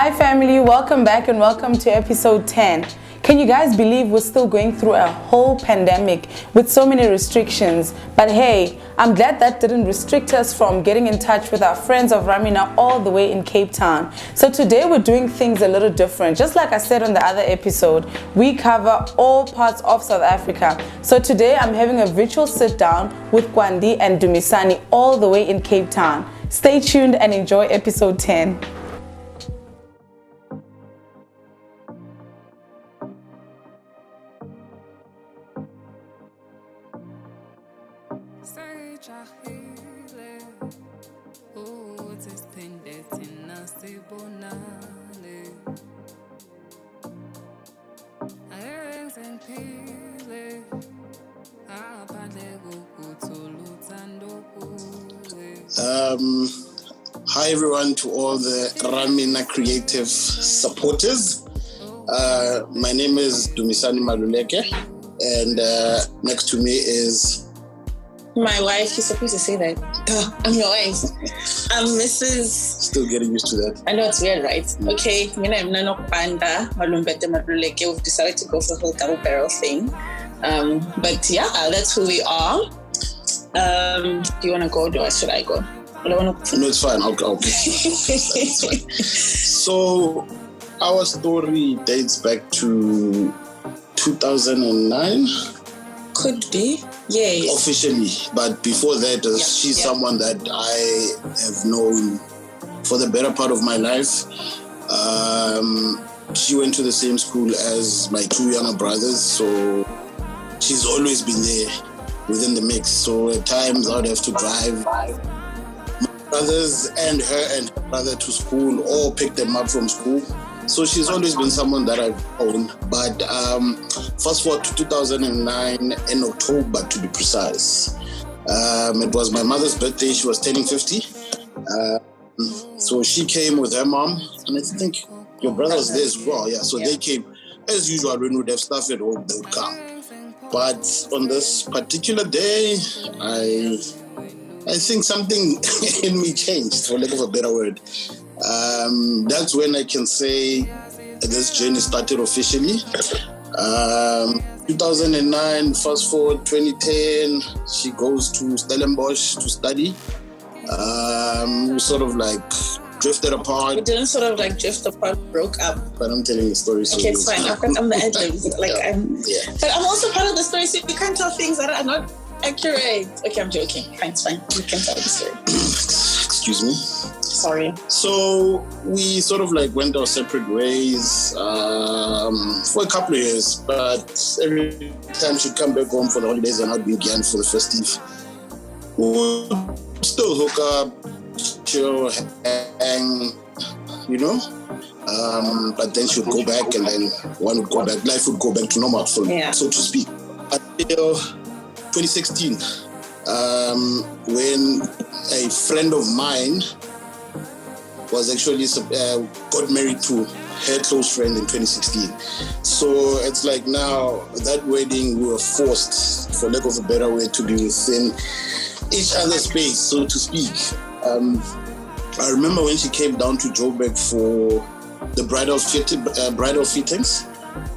Hi family, welcome back and welcome to episode 10. Can you guys believe we're still going through a whole pandemic with so many restrictions? But hey, I'm glad that didn't restrict us from getting in touch with our friends of Ramina all the way in Cape Town. So today we're doing things a little different. Just like I said on the other episode, we cover all parts of South Africa. So today I'm having a virtual sit down with Kwandi and Dumisani all the way in Cape Town. Stay tuned and enjoy episode 10. Hi everyone to all the Ramina Creatives supporters. My name is Dumisani Maluleke, and next to me is my wife. You're supposed to say that. I'm your wife. I'm Mrs. Still getting used to that. I know it's weird, right? Okay, I'm Nano Panda Malumbete Maluleke. We've decided to go for the whole double barrel thing. But yeah, that's who we are. Do you want to go or should I go? No, it's fine. I'll go. It's fine. So, our story dates back to 2009. Could be, yes. Officially, but before that, she's someone that I have known for the better part of my life. She went to the same school as my two younger brothers, so she's always been there within the mix. So at times I would have to drive brothers and her brother to school or pick them up from school. So she's always been someone that I've known. But fast forward to 2009 in October, to be precise. It was my mother's birthday. She was turning 50. So she came with her mom, and I think your brother was there as well. Yeah, so they came. As usual, when we would have stuff at home, they would come. But on this particular day, I think something in me changed, for lack of a better word. That's when I can say this journey started officially. 2009, fast forward 2010, she goes to Stellenbosch to study. We sort of like drifted apart. We didn't sort of like drift apart, broke up. But I'm telling the story. So okay, it's fine. I'm the ad-libs. But I'm also part of the story, so you can't tell things that are not accurate. Okay, I'm joking. Fine, it's fine. You can tell the story. Excuse me. Sorry. So we sort of like went our separate ways for a couple of years, but every time she'd come back home for the holidays and I'd be again for the festive, we'd still hook up, chill, hang, you know. But then she'd go back, and then one would go back. Life would go back to normal, so to speak. Until 2016, when a friend of mine was actually got married to her close friend in 2016. So it's like now that wedding, we were forced, for lack of a better way, to be within each other's space, so to speak. I remember when she came down to Joburg for the bridal fittings.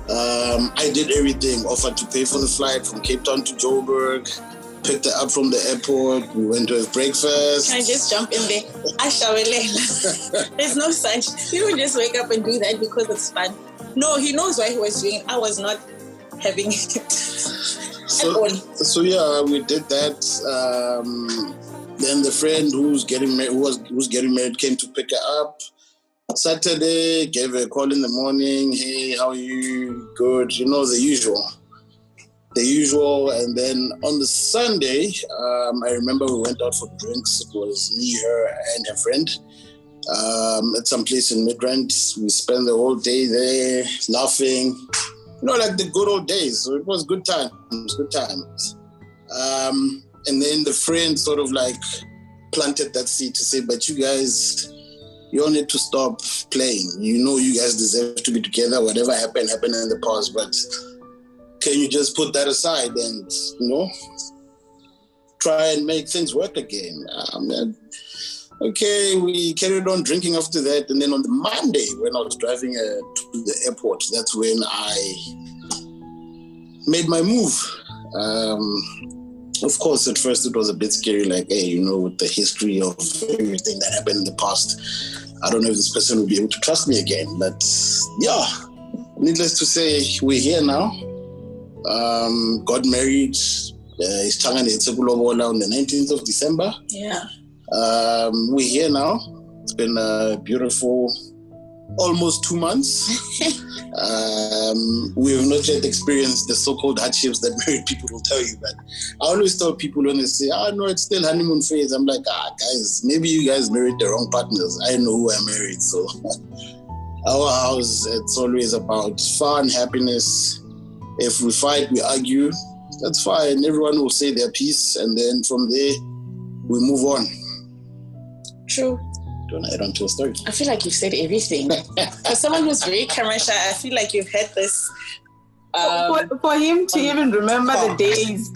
I did everything, offered to pay for the flight from Cape Town to Joburg, picked her up from the airport, we went to have breakfast. Can I just jump in there? There's no such. He would just wake up and do that because it's fun. No, he knows why he was doing it. I was not having it. So yeah, we did that. Then the friend who was getting married came to pick her up. Saturday, gave her a call in the morning. Hey, how are you? Good. You know, the usual. And then on the Sunday, I remember we went out for drinks. It was me, her, and her friend at some place in Midrand. We spent the whole day there laughing, you know, like the good old days. So it was good times. And then the friend sort of like planted that seed to say, but you guys, you all need to stop playing. You know, you guys deserve to be together. Whatever happened in the past, but can you just put that aside and, you know, try and make things work again? Okay, we carried on drinking after that. And then on the Monday, when I was driving to the airport, that's when I made my move. Of course, at first it was a bit scary, like, hey, with the history of everything that happened in the past, I don't know if this person will be able to trust me again. But yeah, needless to say, we're here now. Got married. On the 19th of December. Yeah. We're here now. It's been a beautiful almost 2 months. We have not yet experienced the so-called hardships that married people will tell you. But I always tell people when they say, no, it's still honeymoon phase. I'm like, guys, maybe you guys married the wrong partners. I know who I married. So our house, it's always about fun, happiness. If we fight, we argue. That's fine. Everyone will say their piece. And then from there, we move on. True. Don't add on to a story. I feel like you've said everything. For someone who's very camera shy, I feel like you've had this. For him to even remember the days.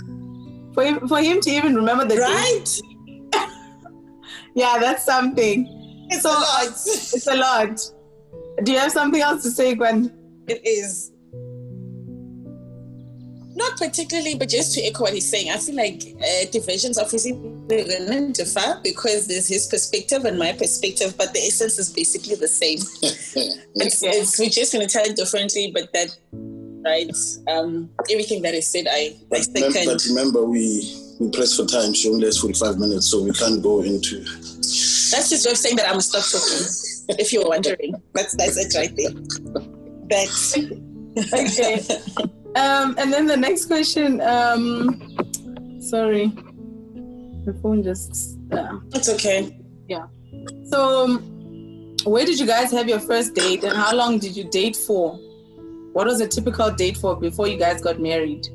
For him to even remember the days. Right? Yeah, that's something. It's a lot. It's a lot. Do you have something else to say, Kwandi? It is. Not particularly, but just to echo what he's saying, I feel like divisions obviously they're going to differ because there's his perspective and my perspective, but the essence is basically the same. We're just going to tell it differently, but that, right? Everything that is said, I second. But remember, we press for time. She only has 45 minutes, so we can't go into. That's his way of saying that I'm going to stop talking, if you're wondering. That's it right there. That's okay. And then the next question, sorry, the phone just... It's okay. Yeah. So, where did you guys have your first date and how long did you date for? What was a typical date for before you guys got married?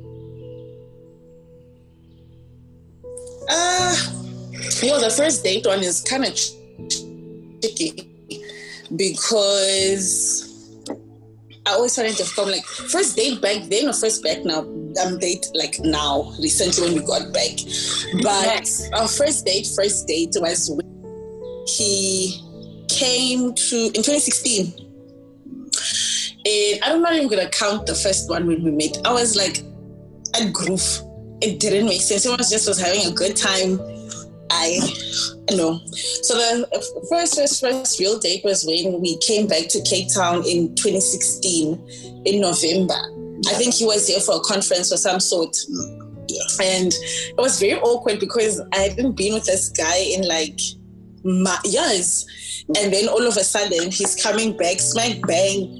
The first date one is kind of tricky because... I always find it difficult. Like, first date back then or first back now? Date like now, recently when we got back. But our first date was when he came in 2016. And I'm not even going to count the first one when we met. I was like, at groove. It didn't make sense. It was having a good time. So the first real date was when we came back to Cape Town in 2016 in November. I think he was there for a conference of some sort. Yeah. And it was very awkward because I hadn't been with this guy in like years. And then all of a sudden he's coming back smack bang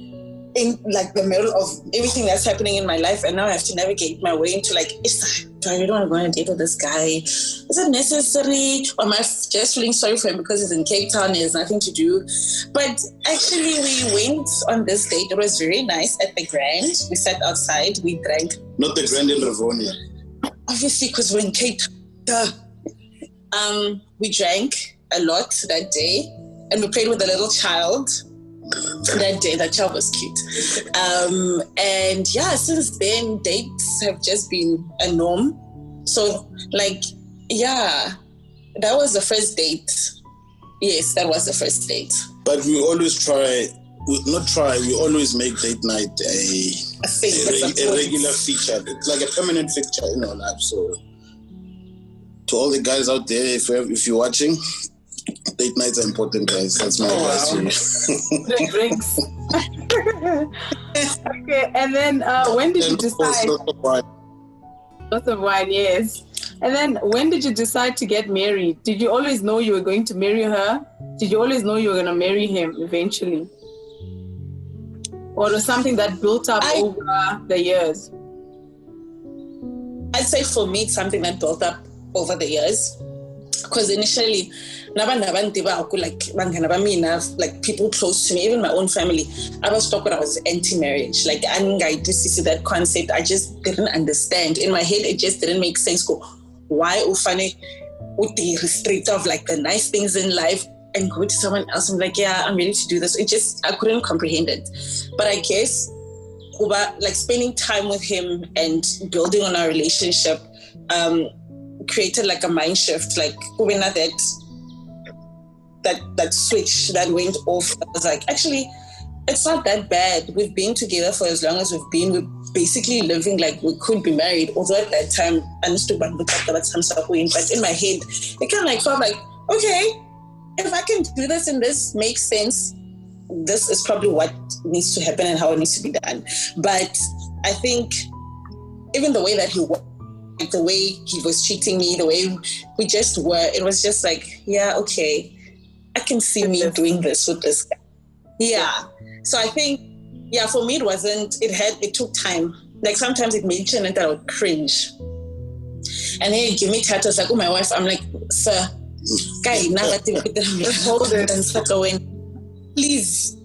in like the middle of everything that's happening in my life, and now I have to navigate my way into like, do I really want to go on a date with this guy? Is it necessary? Or am I just feeling sorry for him because he's in Cape Town and there's nothing to do? But actually we went on this date. It was very nice at the Grand. We sat outside, we drank. Not the Grand in Livonia. Obviously, because we're in Cape Town. We drank a lot that day and we played with a little child. That day, that child was cute. And yeah, since then, dates have just been a norm. So, like, yeah, that was the first date. Yes, that was the first date. But we always we always make date night a regular feature. It's like a permanent fixture in our life. So, to all the guys out there, if you're watching, date nights are important, guys. That's my advice to you. The drinks. Okay, and then when did you decide? Lots of wine, yes. And then when did you decide to get married? Did you always know you were going to marry her? Did you always know you were going to marry him eventually? Or was something that built up over the years? I'd say for me, it's something that built up over the years. Because initially, like people close to me, even my own family, I was taught when I was anti-marriage. Like, I just see that concept. I just didn't understand. In my head, it just didn't make sense. Why ufane with the restrict of like the nice things in life and go to someone else and like, yeah, I'm ready to do this. I couldn't comprehend it. But I guess like spending time with him and building on our relationship created like a mind shift. Like, that that switch that went off. I was like, actually, it's not that bad. We've been together for as long as we've been. We're basically living like we could be married. Although at that time, I understood about some stuff, but in my head, it kind of like felt like, okay, if I can do this and this makes sense, this is probably what needs to happen and how it needs to be done. But I think even the way that he was, the way he was treating me, the way we just were, it was just like, yeah, okay, I can see me doing this with this guy. Yeah. So I think, yeah, for me, it took time. Like sometimes it made it that I would cringe. And then he'd give me tattoos like, oh, my wife, I'm like, sir, guy, now that I'm like, hold it and start going, please,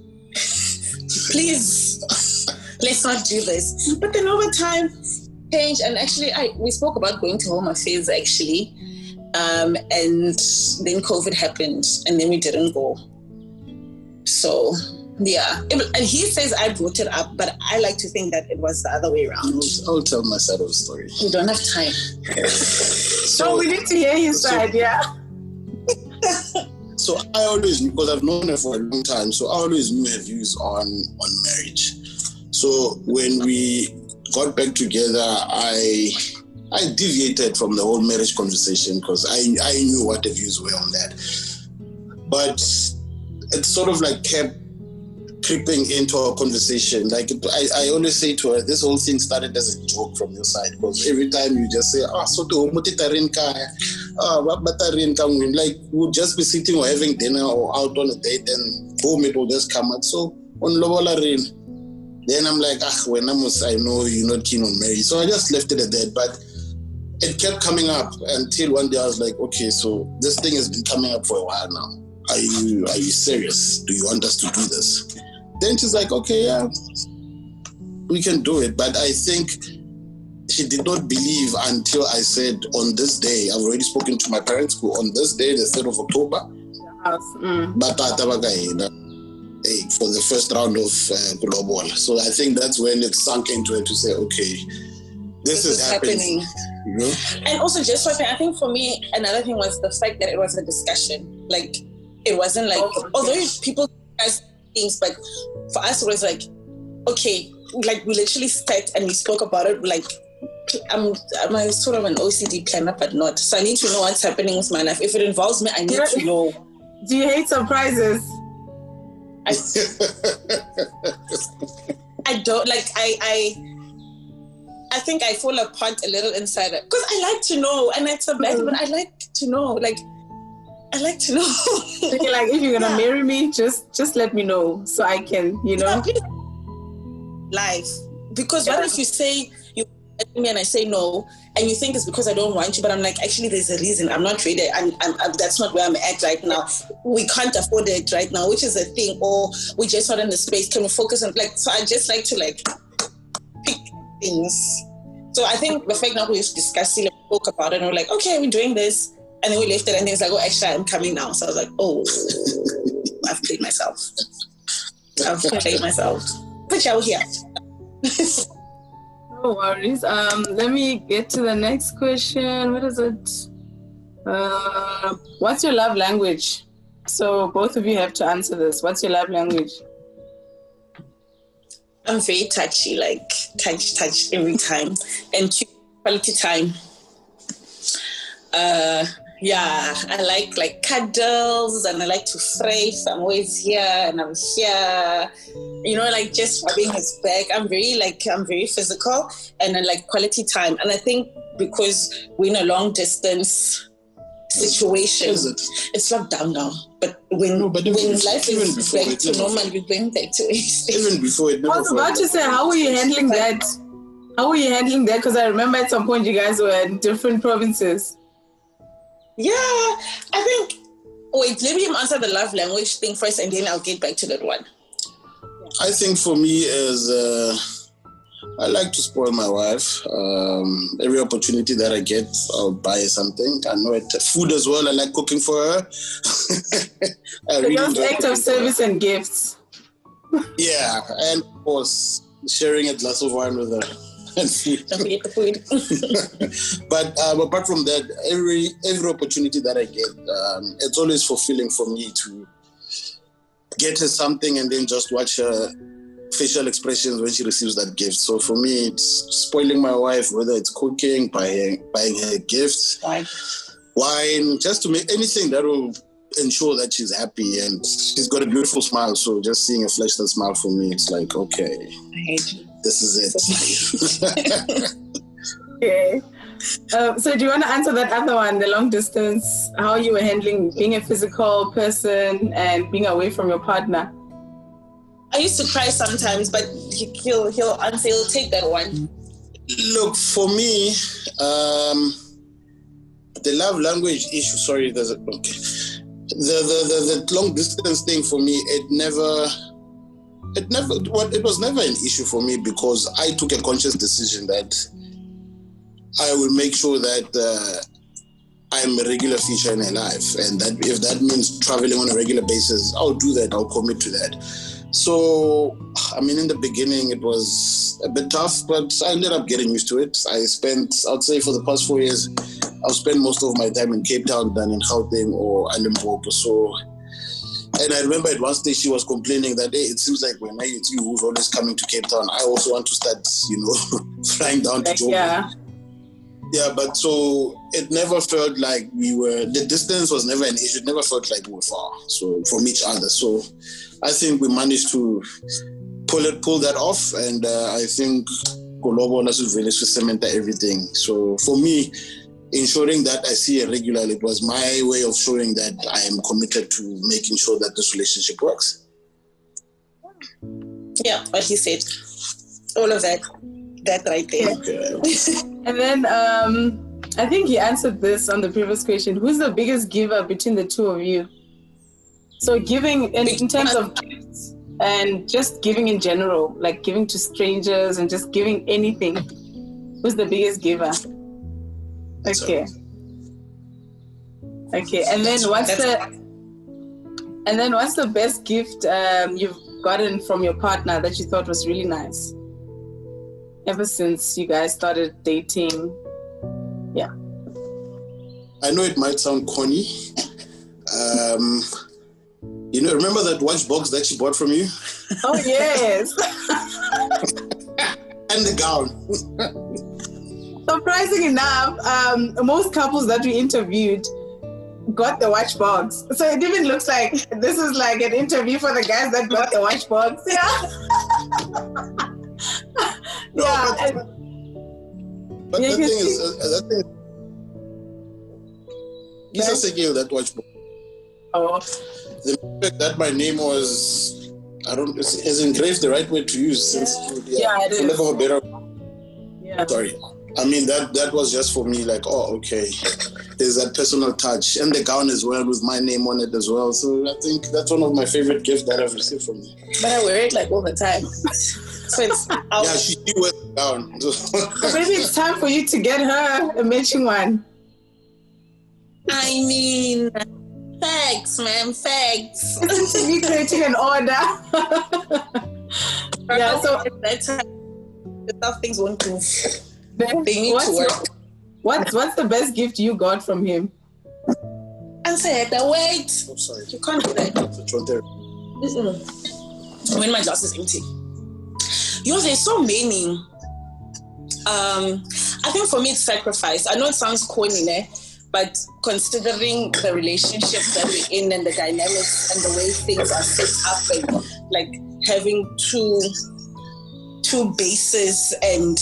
let's not do this. But then over time, change. And actually, we spoke about going to Home Affairs actually. And then COVID happened and then we didn't go. So, yeah. And he says I brought it up, but I like to think that it was the other way around. I'll tell my side of the story. We don't have time. So we need to hear his side, yeah? So I always knew, because I've known her for a long time, so I always knew her views on marriage. So when we got back together, I deviated from the whole marriage conversation because I knew what the views were on that. But it sort of like kept creeping into our conversation. Like I always say to her, this whole thing started as a joke from your side, because every time you just say, like we'll just be sitting or having dinner or out on a date and boom, it will just come out. So on Lobola Rain, then I'm like, I know you're not keen on marriage. So I just left it at that. But it kept coming up until one day I was like, okay, so this thing has been coming up for a while now. Are you serious? Do you want us to do this? Then she's like, okay, yeah, we can do it. But I think she did not believe until I said, on this day, I've already spoken to my parents, who on this day, the 3rd of October, for the first round of global. So I think that's when it sunk into it to say, okay, this is happening. You know? And also just what I think for me, another thing was the fact that it was a discussion. Like, it wasn't like, although people discuss things, but for us it was like, okay, like we literally sat and we spoke about it. Like, I'm sort of an OCD planner, but not. So I need to know what's happening with my life. If it involves me, I need to know. Do you hate surprises? I don't like. I think I fall apart a little inside it because I like to know, and it's a bad, but I like to know. Like, I like to know. Okay, like if you're gonna marry me, just let me know so I can, life. Because what if you say you want me and I say no, and you think it's because I don't want you, but I'm like, actually, there's a reason. I'm not ready. I'm that's not where I'm at right now. We can't afford it right now, which is a thing. Or we just not in the space. Can we focus on so I just like to pick things. So I think the fact that we discussed it, we spoke about it, and we're like, okay, we're doing this. And then we left it, and then it's like, oh, actually, I'm coming now. So I was like, oh, I've played myself. But you're here. No worries. Let me get to the next question. What is it? What's your love language? So both of you have to answer this. What's your love language? I'm very touchy, like touch every time, and quality time. I like cuddles, and I like to phrase. I'm always here and I'm here, like just rubbing his back. I'm very physical, and I like quality time. And I think because we're in a long distance situation, it's locked down now. But when life is back to normal, we're going back to it. Even before it. I was about to say, how were you handling that? Because I remember at some point you guys were in different provinces. Yeah, I think. Wait, let me answer the love language thing first, and then I'll get back to that one. I think for me is I like to spoil my wife. Every opportunity that I get, I'll buy something. I know it. Food as well. I like cooking for her. Those acts of service and gifts. Yeah, and of course sharing a glass of wine with her. and food. Don't forget the food. But apart from that, every opportunity that I get, it's always fulfilling for me to get her something and then just watch her facial expressions when she receives that gift. So for me, it's spoiling my wife, whether it's cooking, buying her gifts, wine, just to make anything that will ensure that she's happy, and she's got a beautiful smile. So just seeing her flash that smile for me, it's like, okay, I hate you. this is it. Okay. So do you want to answer that other one, the long distance, how you were handling being a physical person and being away from your partner? I used to cry sometimes, but he'll answer, he'll take that one. Look, for me, the love language issue, sorry, the long distance thing for me, it was never an issue for me, because I took a conscious decision that I will make sure that I'm a regular feature in her life, and that if that means traveling on a regular basis, I'll do that. I'll commit to that. So, I mean, in the beginning, it was a bit tough, but I ended up getting used to it. I'd say for the past 4 years, I've spent most of my time in Cape Town than in Gauteng or Limpopo. So, and I remember at one stage she was complaining that, hey, it seems like when it's you who's always coming to Cape Town, I also want to start, flying down to Joburg. Yeah, but so it never felt like the distance was never an issue. It never felt like we were far from each other. So I think we managed to pull that off. And I think Kolobo is really to cement everything. So for me, ensuring that I see her regularly, it was my way of showing that I am committed to making sure that this relationship works. Yeah, what he said. All of that right there. Okay. And then I think he answered this on the previous question. Who's the biggest giver between the two of you? So giving in terms of gifts and just giving in general, like giving to strangers and just giving anything. Who's the biggest giver? Okay. Okay. And then what's the best gift you've gotten from your partner that you thought was really nice? Ever since you guys started dating. Yeah. I know it might sound corny. Remember that watch box that she bought from you? Oh, yes. And the gown. Surprising enough, most couples that we interviewed got the watch box. So it even looks like this is like an interview for the guys that got the watch box. Yeah. But the thing is, Lisa Segil, that watch box. Oh. The fact that my name was, is engraved the right way to use since it is. For better. Yeah. Sorry. I mean, that was just for me, like, oh, okay. There's that personal touch. And the gown as well with my name on it as well. So I think that's one of my favorite gifts that I've received from you. But I wear it like all the time. So it's out. Yeah, she wears the gown. So maybe it's time for you to get her a matching one. I mean, facts, man, facts. You creating an order. Yeah, so at that time, the stuff things won't move. They need to work. What's the best gift you got from him? Answer the wait. I'm sorry. You can't do that. When my glass is empty. There's so many. I think for me it's sacrifice. I know it sounds corny, but considering the relationship that we're in and the dynamics and the way things are set up and like having two bases and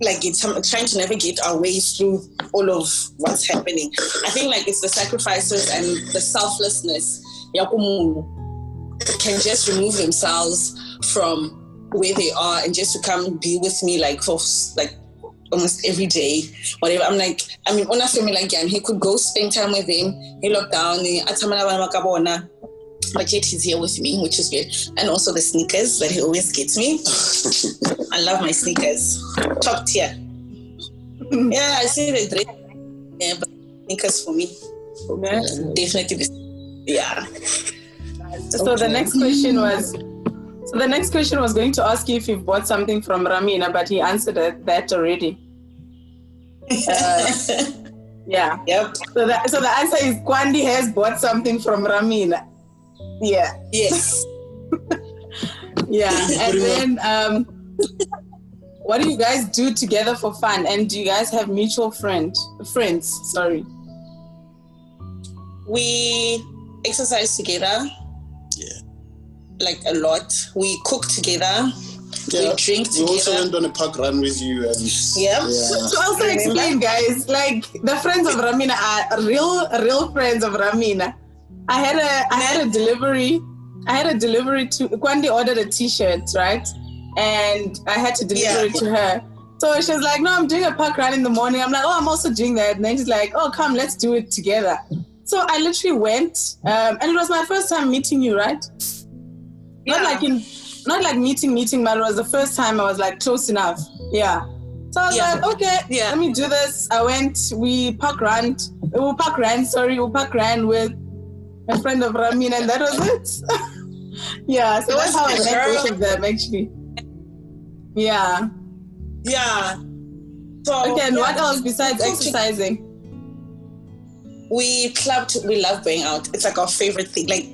like trying to navigate our ways through all of what's happening. I think like it's the sacrifices and the selflessness can just remove themselves from where they are and just to come be with me like for like almost every day, whatever. On a family like he could go spend time with him. He locked down, but yet he's here with me, which is good. And also the sneakers that he always gets me. I love my sneakers. Top tier. Yeah, I see the dress. Yeah, but sneakers for me. Definitely. Yeah. So the next question was, So the next question was going to ask you if you've bought something from Ramina, but he answered that already. Yeah. Yep. So the answer is Kwandi has bought something from Ramina. Yeah. Yes. Yeah. And then what do you guys do together for fun? And do you guys have mutual friends? Sorry. We exercise together. Yeah. Like a lot. We cook together. Yeah. We drink together. We also went on a park run with you. And Yeah. To also explain, guys, like the friends of Ramina are real friends of Ramina. I had a delivery. To Kwandi ordered a t-shirt, right? And I had to deliver it to her. So she was like, no, I'm doing a park run in the morning. I'm like, oh, I'm also doing that. And then she's like, oh, come, let's do it together. So I literally went, and it was my first time meeting you, right? Yeah. Not like meeting, but it was the first time I was like close enough. Yeah. So I was like, okay, let me do this. I went, we park ran with a friend of Ramina, and that was it. Yeah, so that's how I met both of them, actually. Yeah. Yeah. So, okay, and what else besides exercising? We love going out. It's like our favorite thing. Like,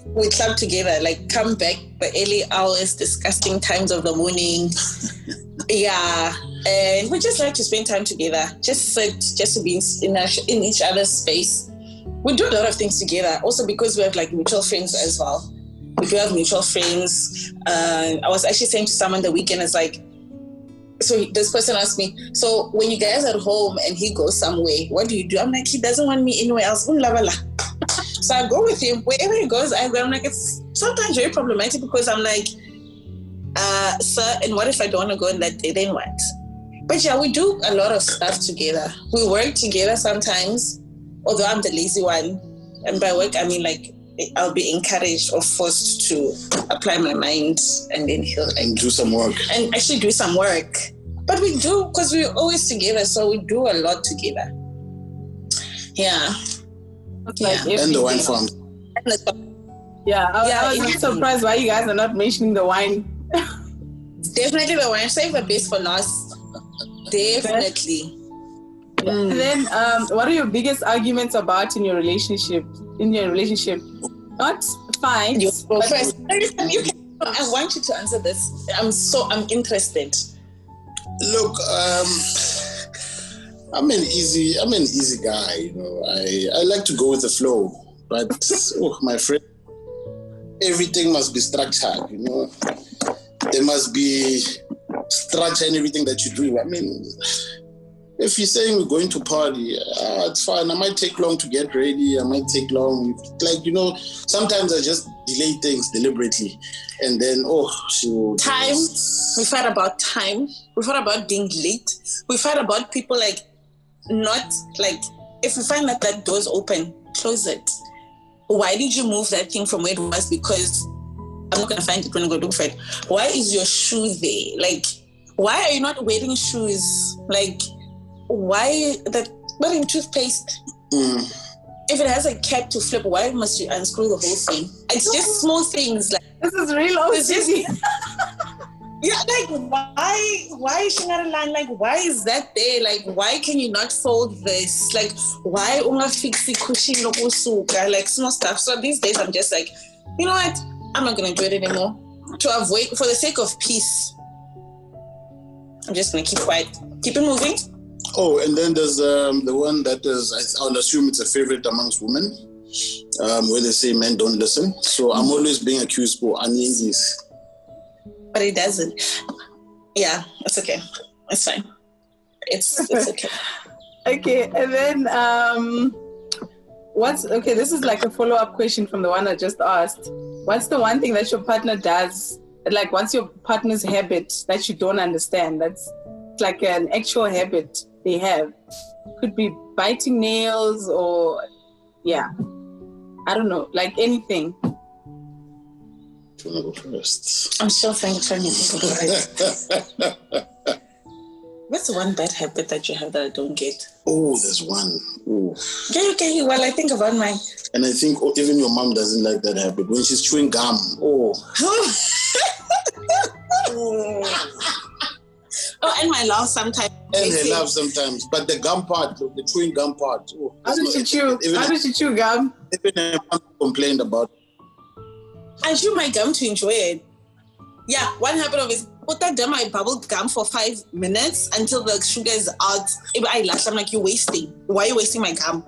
we club together, like come back the early hours, disgusting times of the morning. Yeah. And we just like to spend time together. Just to be in each other's space. We do a lot of things together. Also because we have like mutual friends as well. We do have mutual friends. I was actually saying to someone the weekend, it's like, so this person asked me, so when you guys are at home and he goes somewhere, what do you do? I'm like, he doesn't want me anywhere else. So I go with him. Wherever he goes, I go. I'm like, it's sometimes very problematic because I'm like, sir, and what if I don't want to go on that day? Then what? But yeah, we do a lot of stuff together. We work together sometimes, although I'm the lazy one. And by work, I mean like, I'll be encouraged or forced to apply my mind and then he'll like, do some work. And actually do some work. But we do, because we're always together, so we do a lot together. Yeah. Like and the wine farm. Yeah, I was surprised why you guys are not mentioning the wine. Definitely the wine. Save the best for last. Definitely. Yeah. And then, what are your biggest arguments about in your relationship? Not fights. But first, I want you to answer this. I'm interested. Look, I'm an easy guy, you know. I like to go with the flow, but my friend, everything must be structured, you know. There must be structure in everything that you do. I mean, if you're saying we're going to party, it's fine. I might take long to get ready. I might take long, like, you know, sometimes I just delay things deliberately. And then, time. We fight about time. We fight about being late. We fight about people like, not like, if you find that door's open, close it. Why did you move that thing from where it was? Because I'm not going to find it when I go look for it. Why is your shoe there? Like, why are you not wearing shoes? Like, why wearing toothpaste? If it has a cap to flip, why must you unscrew the whole thing? It's just small things. Like, this is real OCD. Yeah, like why is she not aligned? Like, why is that there? Like, why can you not fold this? Like, why fixi cushion lokusuka? Like, small stuff. So these days I'm just like, you know what? I'm not gonna do it anymore. To avoid, for the sake of peace, I'm just gonna keep quiet. Keep it moving. Oh, and then there's the one that is, I'll assume it's a favorite amongst women, where they say men don't listen. So I'm always being accused for uneasy. But it doesn't. Yeah, it's okay. It's fine. It's okay. Okay, and then this is like a follow-up question from the one I just asked. What's the one thing that your partner does, like what's your partner's habit that you don't understand? That's like an actual habit they have. Could be biting nails or, I don't know, like anything. Do you want to go first? I'm still trying to think of it. What's the one bad habit that you have that I don't get? Oh, there's one. Oh. Okay. Well, I think about mine. And I think even your mom doesn't like that habit. When she's chewing gum. Oh. Oh, and my love sometimes. And her love sometimes. But the gum part, the chewing gum part. Oh, How did you chew? How did you chew gum? Even her mom complained about it. I chew my gum to enjoy it. Yeah, one habit of is put that down my bubble gum for 5 minutes until the sugar is out. If I lash, I'm like, you're wasting. Why are you wasting my gum?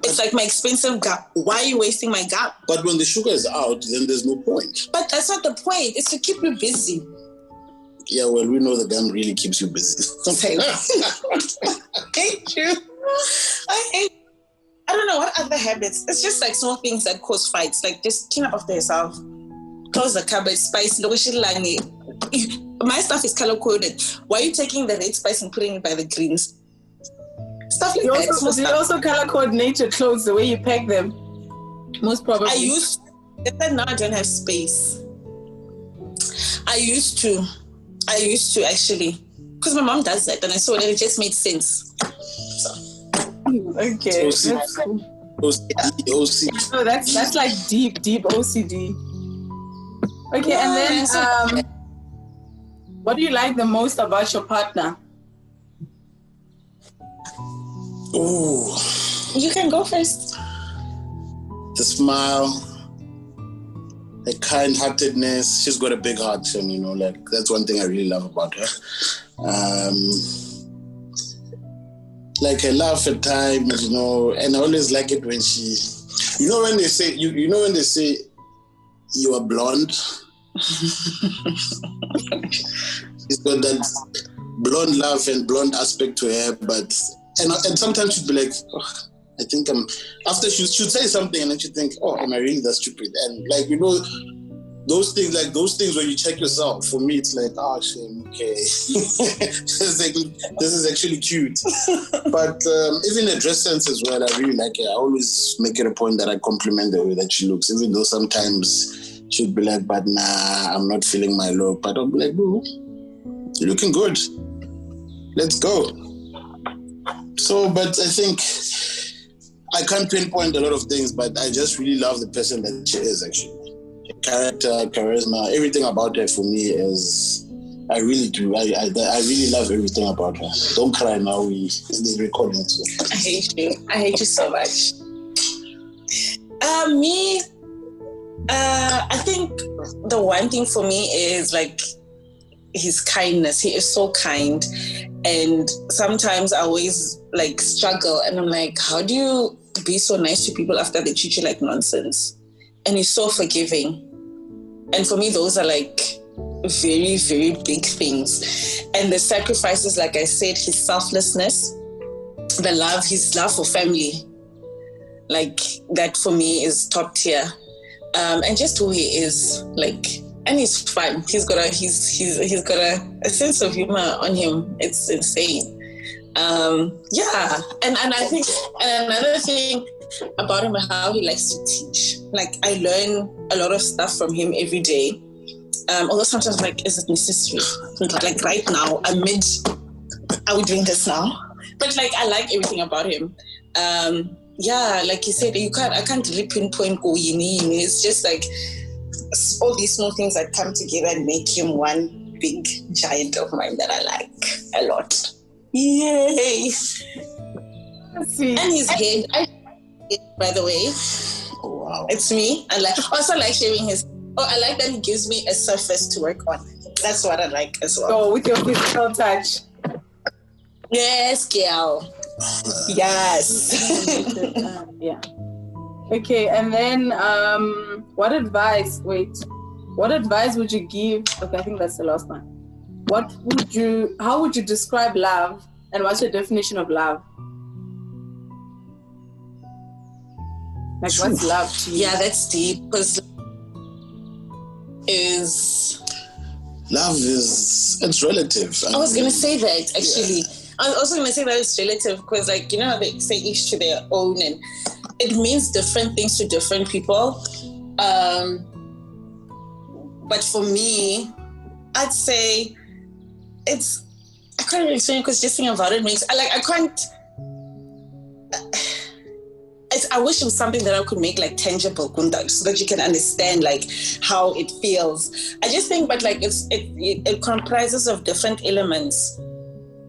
It's like my expensive gum. Why are you wasting my gum? But when the sugar is out, then there's no point. But that's not the point. It's to keep you busy. Yeah, well, we know the gum really keeps you busy. I hate you. I don't know what other habits. It's just like small things that cause fights. Like just clean up after yourself. Close the cupboard, spice. My stuff is color coded. Why are you taking the red spice and putting it by the greens? Stuff like that. Do you also color coordinate your clothes the way you pack them? Most probably. I used to. Now I don't have space. I used to actually. Because my mom does that and I saw that it just made sense. So. Okay. OCD. No, that's like deep OCD. Okay, and then what do you like the most about your partner? Ooh. You can go first. The smile, the kind-heartedness. She's got a big heart, and like that's one thing I really love about her. Like I laugh at times, and I always like it when she, when they say when they say you are blonde. She's got that blonde laugh and blonde aspect to her, but and sometimes she'd be like, oh, I think I'm. After she'd say something, and then she'd think, oh, am I really that stupid? And like those things when you check yourself. For me, it's like, oh, shame. Okay, this is actually cute. But even the dress sense as well, I really like it. I always make it a point that I compliment the way that she looks, even though sometimes she'd be like, but nah, I'm not feeling my look. But I'll be like, boo, you're looking good. Let's go. So, but I think I can't pinpoint a lot of things, but I just really love the person that she is, actually. Her character, charisma, everything about her for me is, I really do. I really love everything about her. Don't cry now, they're recording too. I hate you. I hate you so much. I think the one thing for me is like his kindness. He is so kind. And sometimes I always like struggle and I'm like, how do you be so nice to people after they treat you like nonsense? And he's so forgiving. And for me, those are like very, very big things. And the sacrifices, like I said, his selflessness, his love for family, like that for me is top tier. And just who he is, like, and he's fun. He's got a sense of humor on him. It's insane. Yeah. And I think another thing about him, how he likes to teach. Like I learn a lot of stuff from him every day. Although sometimes I'm like, is it necessary? Like right now, are we doing this now? But like I like everything about him. Yeah, like you said, I can't really pinpoint it's just like all these small things that come together and make him one big giant of mine that I like a lot. Yay! And his head, by the way. Oh, wow. It's me. I also like shaving his. Oh, I like that he gives me a surface to work on. That's what I like as well. Oh, with your physical touch. Yes, girl. Yes. Yeah. Okay, and then what advice would you give? Okay, I think that's the last one. How would you describe love, and what's your definition of love? Like, what's love to you? Yeah, that's deep, because love is, it's relative. I was going to say that, actually. Yeah. I was also going to say that it's relative, because like, how they say each to their own, and it means different things to different people. But for me, I'd say I can't really explain it, because just thinking about it makes, it's I wish it was something that I could make like tangible, Kunda, so that you can understand like how it feels. I just think, but like it comprises of different elements,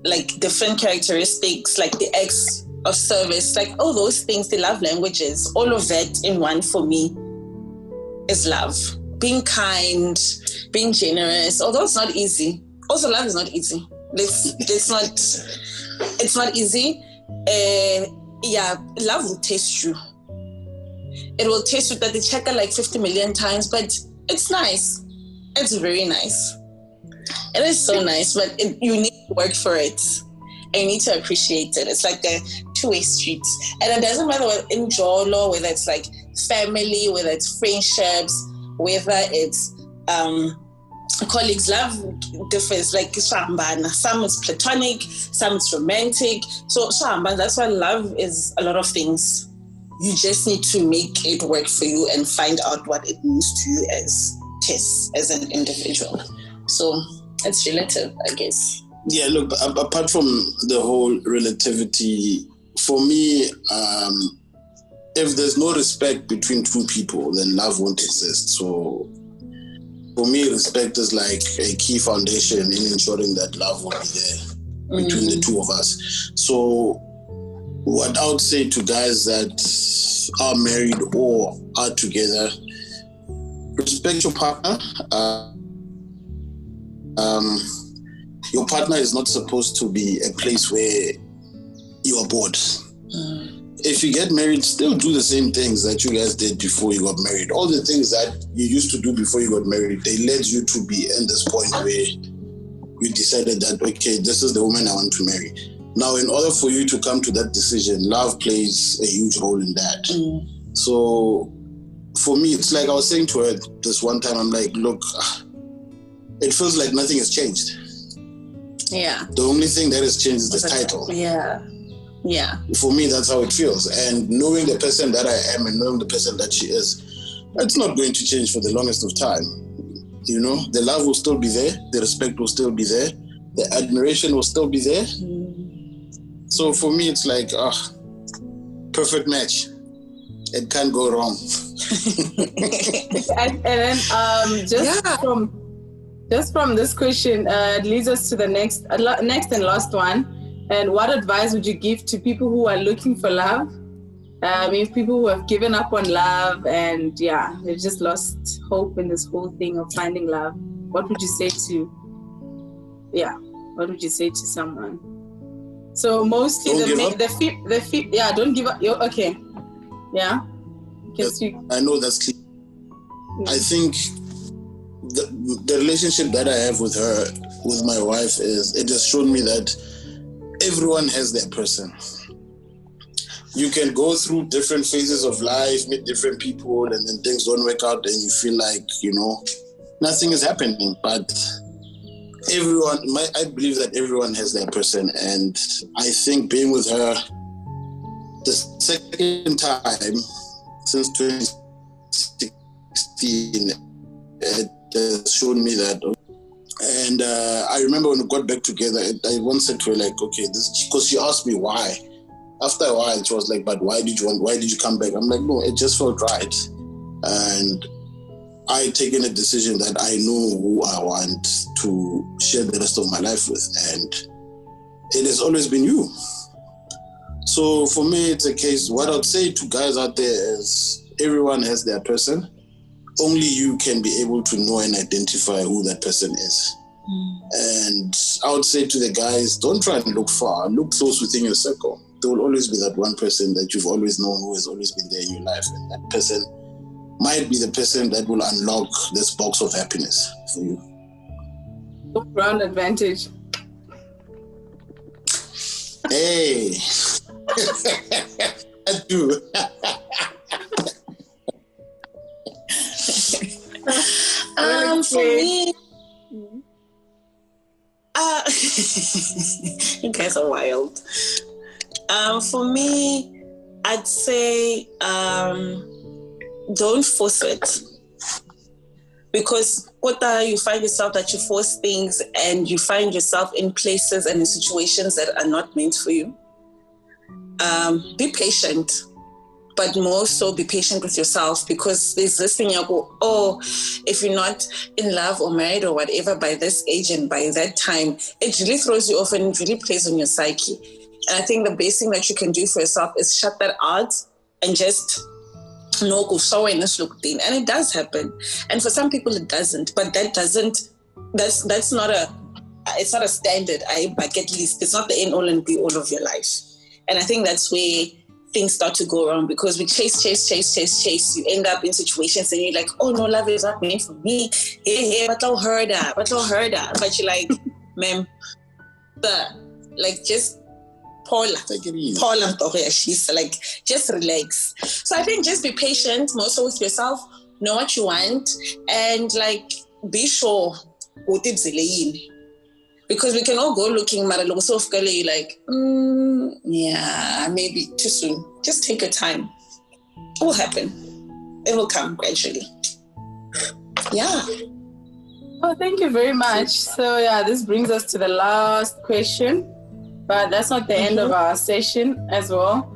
like different characteristics, like the acts of service, like all those things, the love languages, all of that in one for me is love. Being kind, being generous, although it's not easy. Also, love is not easy. It's not easy. Yeah, love will test you. It will test you that they check it like 50 million times, but it's nice. It's very nice. It is so nice, but you need to work for it. And you need to appreciate it. It's like a two-way street. And it doesn't matter whether in Jolo, whether it's like family, whether it's friendships, whether it's colleagues. Love differs, like Shambana. Some is platonic, some is romantic. So Shambana, that's why love is a lot of things. You just need to make it work for you and find out what it means to you as Tess, as an individual. So it's relative, I guess. Yeah, look, apart from the whole relativity, for me, if there's no respect between two people, then love won't exist. So for me, respect is like a key foundation in ensuring that love will be there between the two of us. So what I would say to guys that are married or are together, respect your partner. Your partner is not supposed to be a place where you are bored. If you get married, still do the same things that you guys did before you got married. All the things that you used to do before you got married, they led you to be in this point where you decided that, okay, this is the woman I want to marry. Now, in order for you to come to that decision, love plays a huge role in that. So for me, it's like I was saying to her this one time, I'm like, look, it feels like nothing has changed. Yeah. The only thing that has changed is the title. Yeah. Yeah. For me, that's how it feels. And knowing the person that I am and knowing the person that she is, it's not going to change for the longest of time. You know, the love will still be there. The respect will still be there. The admiration will still be there. So for me, it's like, perfect match. It can't go wrong. And then just from this question, it leads us to the next and last one. And what advice would you give to people who are looking for love? People who have given up on love and they've just lost hope in this whole thing of finding love. What would you say to someone? So mostly don't give up. Okay. Yeah. You can speak. I know that's clear. I think the relationship that I have with her, with my wife, it has shown me that everyone has their person. You can go through different phases of life, meet different people, and then things don't work out and you feel like, nothing is happening. But I believe that everyone has their person. And I think being with her the second time since 2016, it has shown me that. And I remember when we got back together, I once said to her, like, okay, this, because she asked me why. After a while, she was like, but why did you come back? I'm like, no, it just felt right. And I taken a decision that I know who I want to share the rest of my life with. And it has always been you. So for me, it's a case, what I'd say to guys out there is everyone has their person. Only you can be able to know and identify who that person is. And I would say to the guys, don't try and look far. Look close within your circle. There will always be that one person that you've always known who has always been there in your life. And that person might be the person that will unlock this box of happiness for you. Round advantage. Hey. I do. For me, you guys are wild. For me, I'd say don't force it, because you find yourself that you force things and you find yourself in places and in situations that are not meant for you. Be patient. but more so be patient with yourself, because there's this thing you go, oh, if you're not in love or married or whatever by this age and by that time, it really throws you off and it really plays on your psyche. And I think the best thing that you can do for yourself is shut that out and just no go show in this look thing. And it does happen. And for some people it doesn't, but that's not it's not a standard, bucket list. It's not the end all and be all of your life. And I think that's where things start to go wrong, because we chase. You end up in situations and you're like, oh no, love is not meant for me. Hey, but I'll heard that. But you're like, ma'am, just Paula. Take it easy. Paula, she's like, just relax. So I think just be patient, more so with yourself, know what you want, and like be sure what it's in. Because we can all go looking, but you're like, yeah, maybe too soon. Just take your time. It will happen. It will come gradually. Yeah. Oh, thank you very much. So yeah, this brings us to the last question, but that's not the end of our session as well.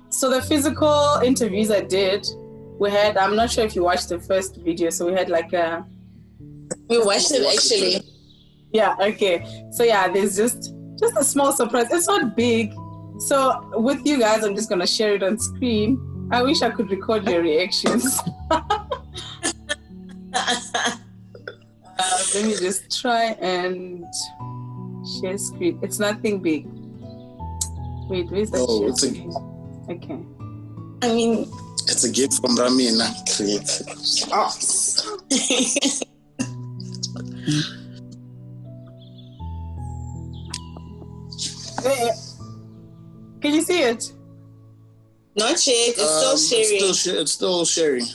So the physical interviews I did, we had, I'm not sure if you watched the first video, so we had like we watched it actually. Yeah, okay. So yeah, there's just a small surprise. It's not big. So with you guys, I'm just going to share it on screen. I wish I could record your reactions. Let me just try and share screen. It's nothing big. Wait, where's that share screen? Okay. I mean, it's a gift from Ramina Creatives. Can you see it? Not yet. It's still sharing. It's still sharing.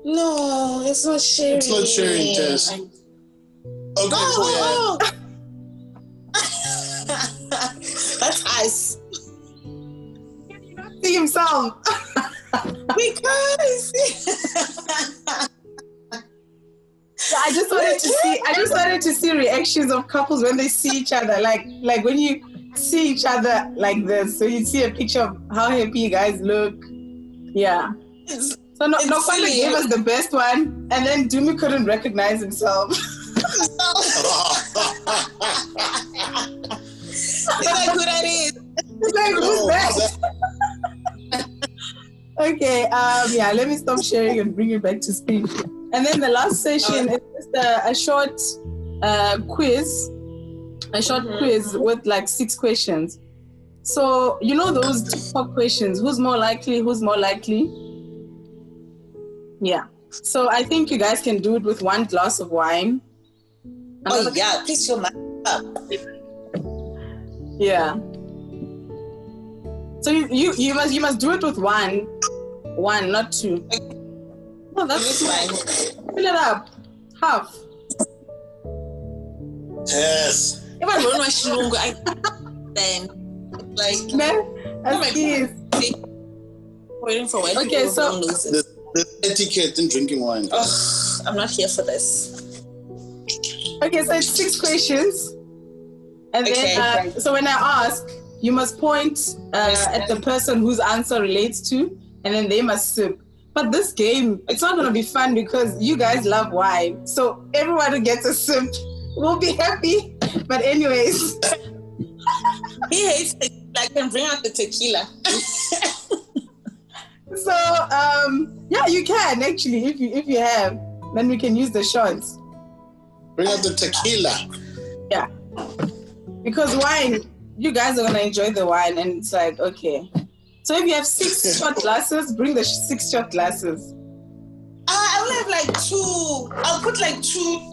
No, it's not sharing. It's not sharing, Tess. Okay, That's us. Can you not see himself? Because I just wanted to see reactions of couples when they see each other, like when you see each other like this. So you see a picture of how happy you guys look. Yeah. So Nokwanda gave us the best one, and then Dumi couldn't recognize himself. Is that good at it? It's like, who's that? Okay, yeah, let me stop sharing and bring you back to speak. And then the last session is just a short quiz. A short quiz with like 6 questions. So, you know those TikTok questions, who's more likely? Yeah. So I think you guys can do it with 1 glass of wine. Yeah, please fill my up. Yeah. So you must do it with one, not 2. Oh, that's fine. Fill it up. Half. Yes. If I don't know then like waiting for when okay, so the etiquette in drinking wine. Oh, I'm not here for this. Okay, so it's 6 questions. And then so when I ask, you must point at the person whose answer relates to, and then they must sip. But this game, it's not going to be fun because you guys love wine. So everyone who gets a sip will be happy. But anyways. He hates tequila. I can bring out the tequila. So, yeah, you can actually, if you have, then we can use the shots. Bring out the tequila. Yeah. Because wine, you guys are going to enjoy the wine, and it's like, okay. So if you have 6 shot glasses, bring the 6 shot glasses. I will have like 2. I'll put like 2.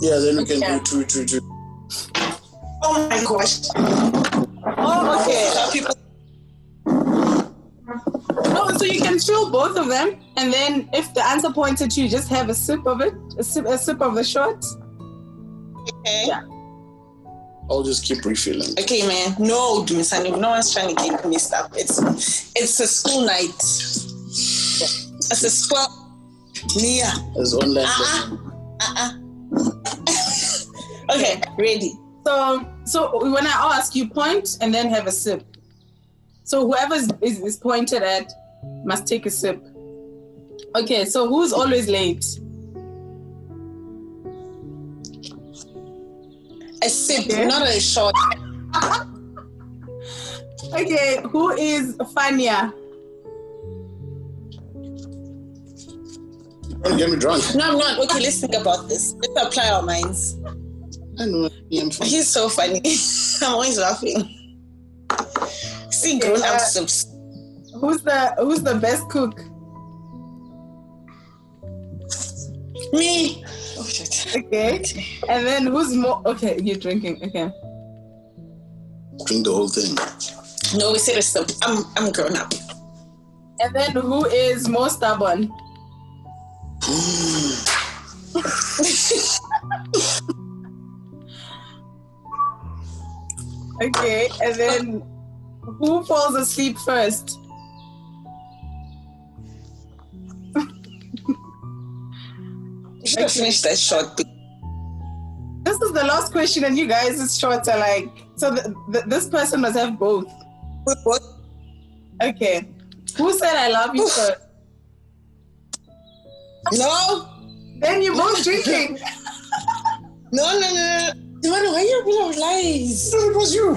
Yeah, then we can do 2. Oh my gosh. Oh, okay. No, so you can fill both of them, and then if the answer points at you, just have a sip of it, a sip of the shot. Okay. Yeah. I'll just keep refilling. Okay, man. No, Dumisani, no one's trying to get me stuff. It's a school night. It's a school. Nia. It's online. Okay, ready. So when I ask, you point and then have a sip. So whoever is pointed at must take a sip. Okay, so who's always late? A sip, not a shot. Okay, who is funnier? Don't get me drunk. No, I'm not. Okay, let's think about this. Let's apply our minds. I know. I'm fine. He's so funny. I'm always laughing. See, grown up sips. Who's the best cook? Me. Oh shit. Okay. And then who's more? Okay, you're drinking. Okay. Drink the whole thing. No, we said a sip. I'm grown up. And then who is more stubborn? Okay, and then who falls asleep first? You should have finished that shot. This is the last question, and you guys' shots are like, so this person must have both. What? Okay. Who said I love you first? No. Then you're both drinking. No. Dumisani, why are you full of lies? No, it was you.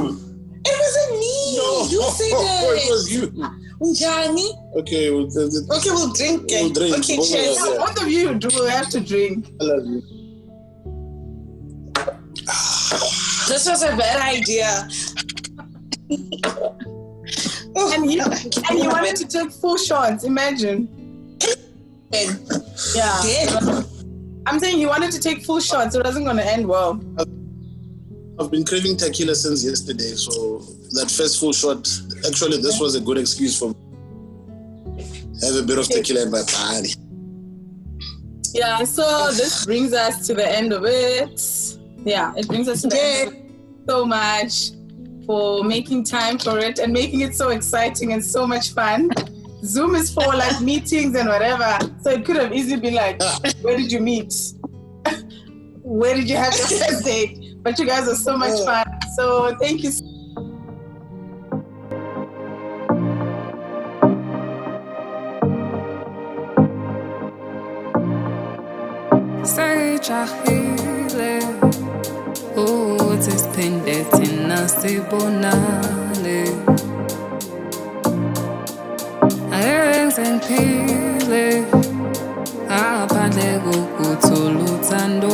It wasn't me. No, You said that. it was you. Unjani? Okay, We'll drink. We'll drink. Okay, Both of cheers. us, yeah. Both of you will have to drink. I love you. This was a bad idea. And you wanted to take 4 shots, imagine. Yeah. I'm saying you wanted to take full shots, so it wasn't going to end well. I've been craving tequila since yesterday, so that first full shot, actually, this was a good excuse for me. Have a bit of tequila in my body. Yeah, so this brings us to the end of it. Yeah, it brings us to the end of it. So much for making time for it and making it so exciting and so much fun. Zoom is for like meetings and whatever. So it could have easily been like, where did you meet? Where did you have your first date? But you guys are so much fun. So thank you. Aphandle kokuthula uthando